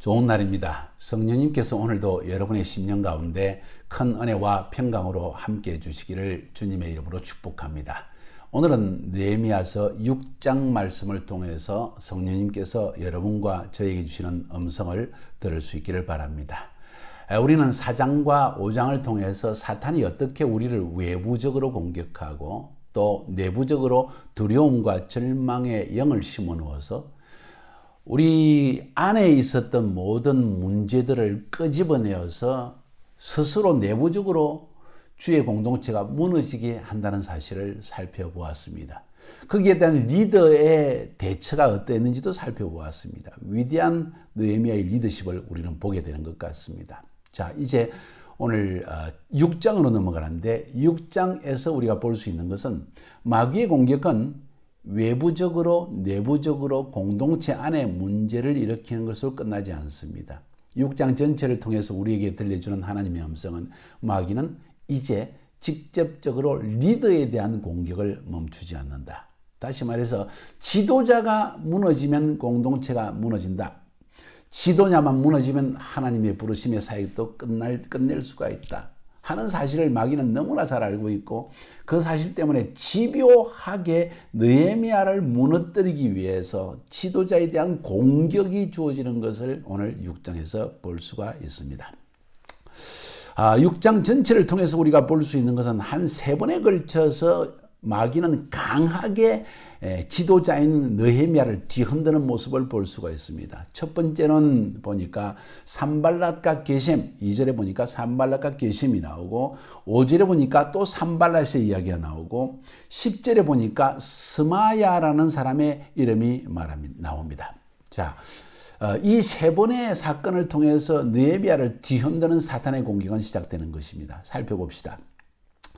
좋은 날입니다. 성령님께서 오늘도 여러분의 심령 가운데 큰 은혜와 평강으로 함께 해주시기를 주님의 이름으로 축복합니다. 오늘은 느헤미야서 6장 말씀을 통해서 성령님께서 여러분과 저에게 주시는 음성을 들을 수 있기를 바랍니다. 우리는 4장과 5장을 통해서 사탄이 어떻게 우리를 외부적으로 공격하고 또 내부적으로 두려움과 절망의 영을 심어넣어서 우리 안에 있었던 모든 문제들을 끄집어내어서 스스로 내부적으로 주의 공동체가 무너지게 한다는 사실을 살펴보았습니다. 거기에 대한 리더의 대처가 어땠는지도 살펴보았습니다. 위대한 느헤미야의 리더십을 우리는 보게 되는 것 같습니다. 자, 이제 오늘 6장으로 넘어가는데 6장에서 우리가 볼 수 있는 것은 마귀의 공격은 외부적으로 내부적으로 공동체 안에 문제를 일으키는 것으로 끝나지 않습니다. 6장 전체를 통해서 우리에게 들려주는 하나님의 음성은 마귀는 이제 직접적으로 리더에 대한 공격을 멈추지 않는다. 다시 말해서 지도자가 무너지면 공동체가 무너진다. 지도자만 무너지면 하나님의 부르심의 사역도 끝낼 수가 있다 하는 사실을 마귀는 너무나 잘 알고 있고, 그 사실 때문에 집요하게 느헤미야를 무너뜨리기 위해서 지도자에 대한 공격이 주어지는 것을 오늘 6장에서 볼 수가 있습니다. 6장 전체를 통해서 우리가 볼 수 있는 것은 한 3번에 걸쳐서 마귀는 강하게 지도자인 느헤미야를 뒤흔드는 모습을 볼 수가 있습니다. 첫 번째는 보니까 산발랏과 게셈, 2절에 보니까 산발랏과 게셈이 나오고, 5절에 보니까 또 산발랏의 이야기가 나오고, 10절에 보니까 스마야라는 사람의 이름이 나옵니다. 자, 이 3번의 사건을 통해서 느헤미야를 뒤흔드는 사탄의 공격은 시작되는 것입니다. 살펴봅시다.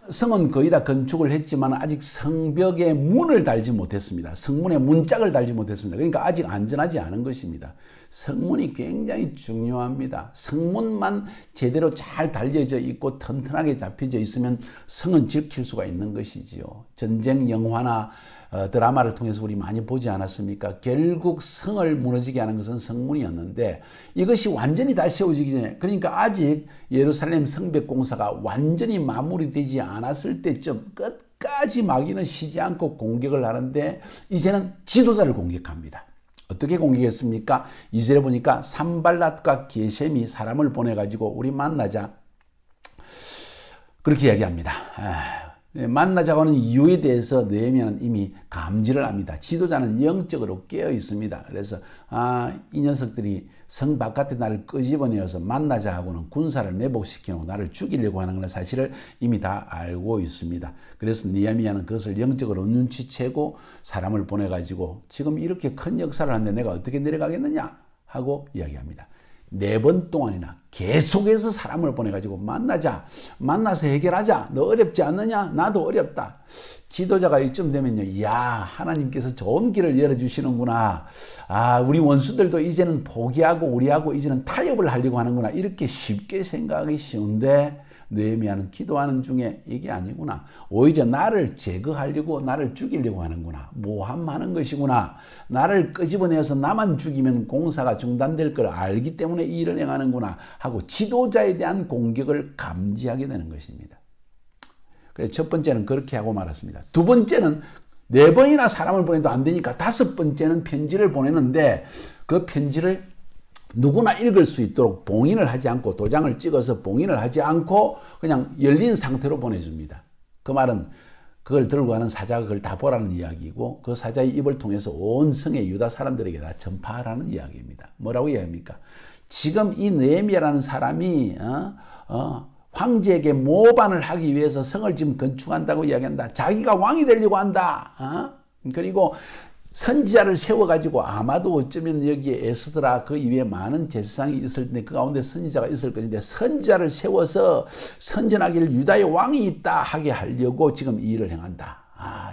성은 거의 다 건축을 했지만 아직 성벽에 문을 달지 못했습니다. 성문에 문짝을 달지 못했습니다. 그러니까 아직 안전하지 않은 것입니다. 성문이 굉장히 중요합니다. 성문만 제대로 잘 달려져 있고 튼튼하게 잡혀져 있으면 성은 지킬 수가 있는 것이지요. 전쟁 영화나 드라마를 통해서 우리 많이 보지 않았습니까? 결국 성을 무너지게 하는 것은 성문이었는데 이것이 완전히 다 세워지기 전에, 그러니까 아직 예루살렘 성벽 공사가 완전히 마무리되지 않았을 때쯤 끝까지 마귀는 쉬지 않고 공격을 하는데 이제는 지도자를 공격합니다. 어떻게 공격했습니까? 2절에 보니까 산발랏과 게셈이 사람을 보내가지고 우리 만나자, 그렇게 이야기합니다. 만나자고 하는 이유에 대해서 느헤미야는 이미 감지를 합니다. 지도자는 영적으로 깨어 있습니다. 그래서 이 녀석들이 성 바깥에 나를 끄집어내어서 만나자 하고는 군사를 매복시키고 나를 죽이려고 하는 사실을 이미 다 알고 있습니다. 그래서 느헤미야는 그것을 영적으로 눈치채고 사람을 보내가지고 지금 이렇게 큰 역사를 하는데 내가 어떻게 내려가겠느냐 하고 이야기합니다. 4번 동안이나 계속해서 사람을 보내가지고 만나서 해결하자. 너 어렵지 않느냐? 나도 어렵다. 지도자가 이쯤 되면요, 야, 하나님께서 좋은 길을 열어주시는구나. 우리 원수들도 이제는 포기하고 우리하고 이제는 타협을 하려고 하는구나. 이렇게 쉽게 생각하기 쉬운데 느헤미야는 기도하는 중에 이게 아니구나. 오히려 나를 제거하려고, 나를 죽이려고 하는구나. 모함하는 것이구나. 나를 끄집어내어서 나만 죽이면 공사가 중단될 걸 알기 때문에 이 일을 행하는구나 하고 지도자에 대한 공격을 감지하게 되는 것입니다. 그래서 첫 번째는 그렇게 하고 말았습니다. 두 번째는 4번이나 사람을 보내도 안 되니까 5번째는 편지를 보내는데 그 편지를 누구나 읽을 수 있도록 봉인을 하지 않고, 도장을 찍어서 봉인을 하지 않고 그냥 열린 상태로 보내줍니다. 그 말은 그걸 들고 가는 사자가 그걸 다 보라는 이야기고, 그 사자의 입을 통해서 온 성의 유다 사람들에게 다 전파하라는 이야기입니다. 뭐라고 이야기합니까? 지금 이 느헤미야라는 사람이 황제에게 모반을 하기 위해서 성을 지금 건축한다고 이야기한다. 자기가 왕이 되려고 한다. 그리고 선지자를 세워가지고, 아마도 어쩌면 여기에 에스드라 그 이외에 많은 제사장이 있을 텐데 그 가운데 선지자가 있을 것인데, 선지자를 세워서 선전하기를 유다의 왕이 있다 하게 하려고 지금 이 일을 행한다.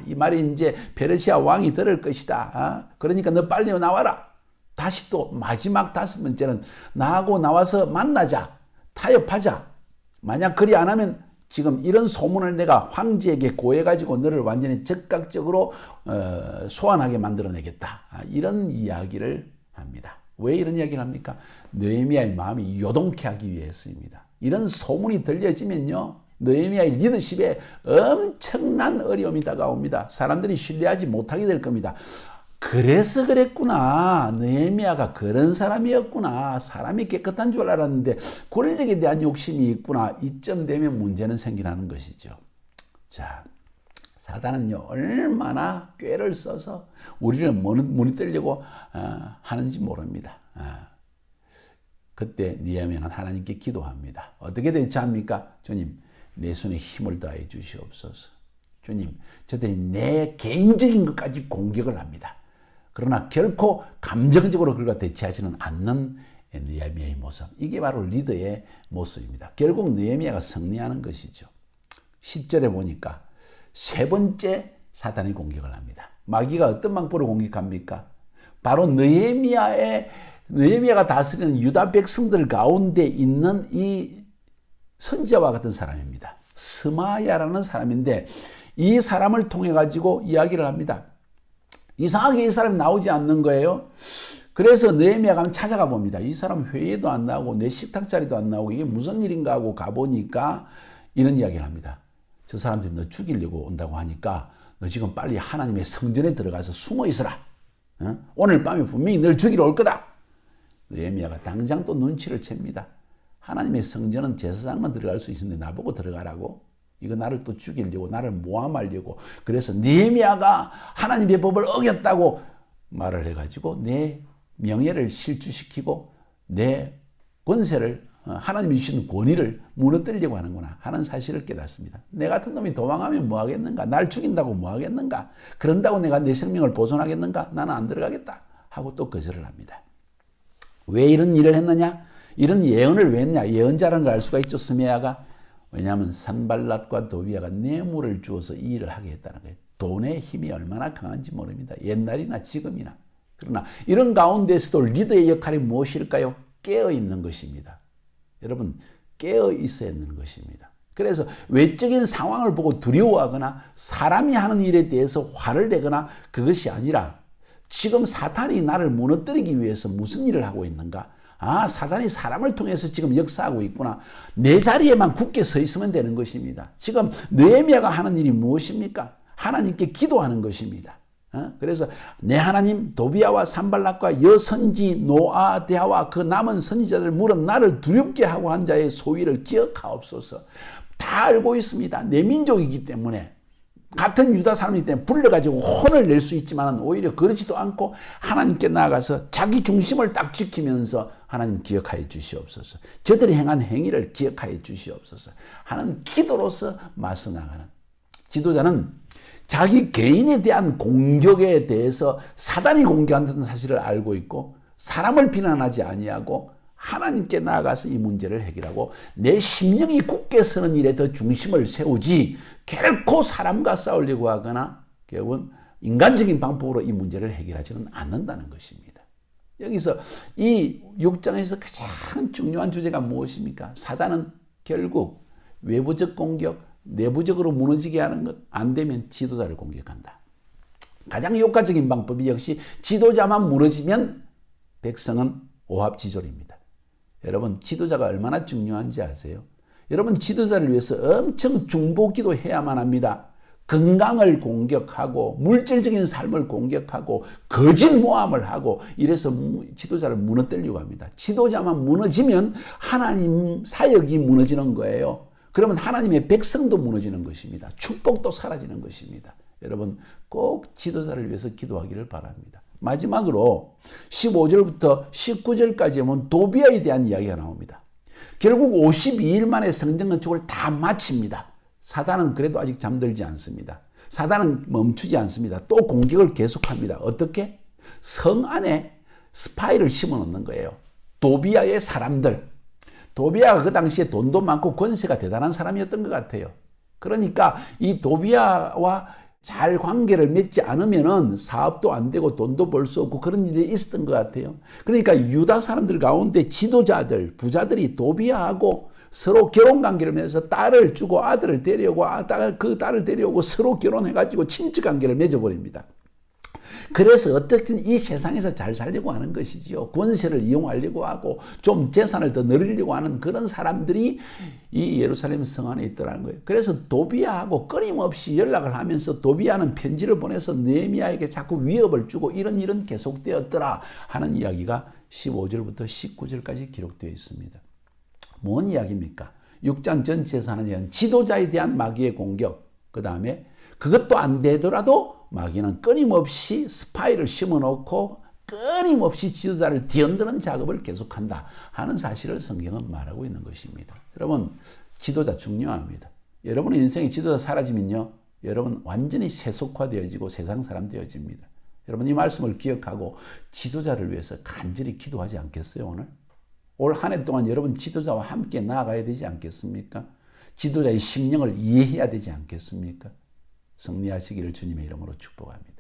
이 말이 이제 페르시아 왕이 들을 것이다. 그러니까 너 빨리 나와라. 다시 또 마지막 5번째는 나하고 나와서 만나자. 타협하자. 만약 그리 안 하면 지금 이런 소문을 내가 황제에게 고해가지고 너를 완전히 즉각적으로 소환하게 만들어내겠다. 이런 이야기를 합니다. 왜 이런 이야기를 합니까? 느헤미야의 마음이 요동케 하기 위해서입니다. 이런 소문이 들려지면요, 느헤미야의 리더십에 엄청난 어려움이 다가옵니다. 사람들이 신뢰하지 못하게 될 겁니다. 그래서 그랬구나. 느헤미야가 그런 사람이었구나. 사람이 깨끗한 줄 알았는데 권력에 대한 욕심이 있구나. 이쯤 되면 문제는 생기는 것이죠. 자, 사단은요, 얼마나 꾀를 써서 우리를 무너뜨리려고 하는지 모릅니다. 그때 느헤미야는 하나님께 기도합니다. 어떻게 대처합니까? 주님, 내 손에 힘을 다해 주시옵소서. 주님, 저들이 내 개인적인 것까지 공격을 합니다. 그러나 결코 감정적으로 그들과 대치하지는 않는 느헤미야의 모습. 이게 바로 리더의 모습입니다. 결국 느헤미야가 승리하는 것이죠. 10절에 보니까 세 번째 사단이 공격을 합니다. 마귀가 어떤 방법으로 공격합니까? 바로 느헤미야가 다스리는 유다 백성들 가운데 있는 이 선지자와 같은 사람입니다. 스마야라는 사람인데 이 사람을 통해 가지고 이야기를 합니다. 이상하게 이 사람이 나오지 않는 거예요. 그래서 느헤미야가 한번 찾아가 봅니다. 이 사람 회의도 안 나오고 내 식탁 자리도 안 나오고 이게 무슨 일인가 하고 가보니까 이런 이야기를 합니다. 저 사람들이 너 죽이려고 온다고 하니까 너 지금 빨리 하나님의 성전에 들어가서 숨어 있어라. 오늘 밤에 분명히 널 죽이러 올 거다. 느헤미야가 당장 또 눈치를 챕니다. 하나님의 성전은 제사장만 들어갈 수 있는데 나보고 들어가라고? 이거 나를 또 죽이려고, 나를 모함하려고. 그래서 느헤미야가 하나님의 법을 어겼다고 말을 해가지고 내 명예를 실추시키고 내 권세를, 하나님이 주신 권위를 무너뜨리려고 하는구나 하는 사실을 깨닫습니다. 내 같은 놈이 도망하면 뭐 하겠는가? 날 죽인다고 뭐 하겠는가? 그런다고 내가 내 생명을 보존하겠는가? 나는 안 들어가겠다 하고 또 거절을 합니다. 왜 이런 일을 했느냐? 이런 예언을 왜 했냐? 예언자라는 걸 알 수가 있죠, 스메야가. 왜냐하면 산발랏과 도비야가 뇌물을 주어서 이 일을 하게 했다는 거예요. 돈의 힘이 얼마나 강한지 모릅니다. 옛날이나 지금이나. 그러나 이런 가운데서도 리더의 역할이 무엇일까요? 깨어있는 것입니다. 여러분, 깨어있어야 하는 것입니다. 그래서 외적인 상황을 보고 두려워하거나 사람이 하는 일에 대해서 화를 내거나 그것이 아니라 지금 사탄이 나를 무너뜨리기 위해서 무슨 일을 하고 있는가? 아, 사단이 사람을 통해서 지금 역사하고 있구나. 내 자리에만 굳게 서 있으면 되는 것입니다. 지금 느헤미야가 하는 일이 무엇입니까? 하나님께 기도하는 것입니다. 그래서 내 하나님 도비야와 산발락과 여선지 노아데아와 그 남은 선지자들 물은 나를 두렵게 하고 한 자의 소위를 기억하옵소서. 다 알고 있습니다. 내 민족이기 때문에. 같은 유다 사람이기 때문에 불러가지고 혼을 낼 수 있지만 오히려 그러지도 않고 하나님께 나아가서 자기 중심을 딱 지키면서 하나님 기억하여 주시옵소서. 저들이 행한 행위를 기억하여 주시옵소서 하는 기도로서 맞서 나가는 지도자는 자기 개인에 대한 공격에 대해서 사단이 공격한다는 사실을 알고 있고 사람을 비난하지 아니하고 하나님께 나아가서 이 문제를 해결하고 내 심령이 굳게 서는 일에 더 중심을 세우지 결코 사람과 싸우려고 하거나 결국은 인간적인 방법으로 이 문제를 해결하지는 않는다는 것입니다. 여기서 이 6장에서 가장 중요한 주제가 무엇입니까? 사단은 결국 외부적 공격, 내부적으로 무너지게 하는 것 안 되면 지도자를 공격한다. 가장 효과적인 방법이 역시 지도자만 무너지면 백성은 오합지졸입니다. 여러분, 지도자가 얼마나 중요한지 아세요? 여러분, 지도자를 위해서 엄청 중보기도 해야만 합니다. 건강을 공격하고 물질적인 삶을 공격하고 거짓 모함을 하고 이래서 지도자를 무너뜨리려고 합니다. 지도자만 무너지면 하나님 사역이 무너지는 거예요. 그러면 하나님의 백성도 무너지는 것입니다. 축복도 사라지는 것입니다. 여러분, 꼭 지도자를 위해서 기도하기를 바랍니다. 마지막으로 15절부터 19절까지 보면 도비야에 대한 이야기가 나옵니다. 결국 52일 만에 성전 건축을 다 마칩니다. 사단은 그래도 아직 잠들지 않습니다. 사단은 멈추지 않습니다. 또 공격을 계속합니다. 어떻게? 성 안에 스파이를 심어 놓는 거예요. 도비야의 사람들. 도비야가 그 당시에 돈도 많고 권세가 대단한 사람이었던 것 같아요. 그러니까 이 도비야와 잘 관계를 맺지 않으면은 사업도 안 되고 돈도 벌 수 없고 그런 일이 있었던 것 같아요. 그러니까 유다 사람들 가운데 지도자들, 부자들이 도비야하고 서로 결혼 관계를 맺어서 딸을 주고 아들을 데려오고 그 딸을 데려오고 서로 결혼해가지고 친척 관계를 맺어버립니다. 그래서 어떻게든 이 세상에서 잘 살려고 하는 것이지요. 권세를 이용하려고 하고 좀 재산을 더 늘리려고 하는 그런 사람들이 이 예루살렘 성 안에 있더라는 거예요. 그래서 도비야하고 끊임없이 연락을 하면서 도비야는 편지를 보내서 느헤미야에게 자꾸 위협을 주고 이런 일은 계속되었더라 하는 이야기가 15절부터 19절까지 기록되어 있습니다. 뭔 이야기입니까? 6장 전체에서 하는 이야기는 지도자에 대한 마귀의 공격, 그 다음에 그것도 안 되더라도 마귀는 끊임없이 스파이를 심어놓고 끊임없이 지도자를 뒤흔드는 작업을 계속한다 하는 사실을 성경은 말하고 있는 것입니다. 여러분, 지도자 중요합니다. 여러분의 인생의 지도자 사라지면요, 여러분 완전히 세속화되어지고 세상 사람 되어집니다. 여러분 이 말씀을 기억하고 지도자를 위해서 간절히 기도하지 않겠어요? 오늘? 올 한 해 동안 여러분 지도자와 함께 나아가야 되지 않겠습니까? 지도자의 심령을 이해해야 되지 않겠습니까? 승리하시기를 주님의 이름으로 축복합니다.